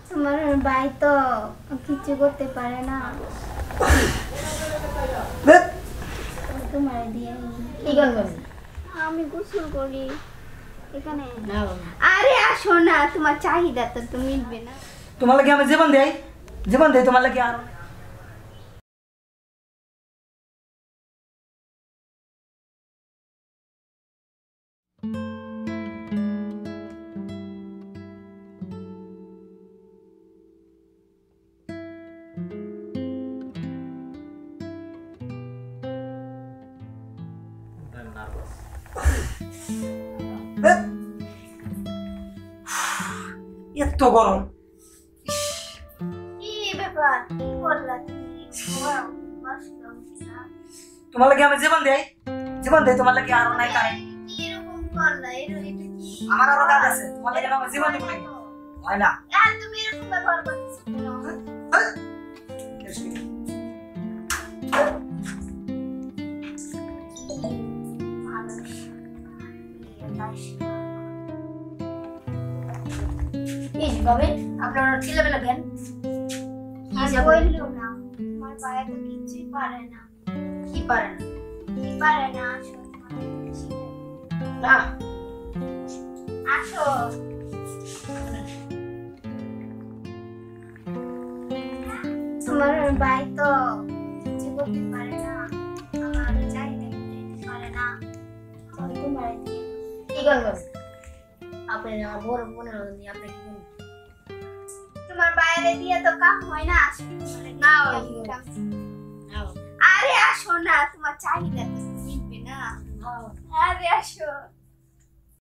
তোমার ভাই তো কিছু করতে পারে না। তোমার দিয়ে কি করব? আমি গোসল করি এখানে। আরে আসো না, তোমার চাহিদা তো মিটবে না। তোমার লাগি আমি জীবন দেই তোমার লাগি আর এত গরম। কি ব্যাপার, কি করলা তুমি? তোমার লাগি আমি জীবন দেই তোমার লাগি আর নাই কারণ কি এরকম করলা? এটা কি? আমার আরো কাজ আছে, তোমার লাগি আমি জীবন দেব না। হয় না আর তুমি এরকম ব্যবহার করতেছো কেন? এই যে বাবা আপনারা চিল্লাবেলা কেন? আর বললো না, আমার ভাই তো কিছুই পারে না। কি পারেন কি পারে না? আসো না? আসো। তোমার ভাই তো কিছু করতে পারে না, আমার চাহিদা মিটাতে পারে না। তোমার দিয়ে কি করব? আপনি আমার বড় বোনের নিয়ে আপনি কি করবেন? তোমার বাইরে দিয়ে তো কাম হয় না। আসো না, আরে আসো না, তোমার চাহিদা তো মিটবে না। আরে আসো।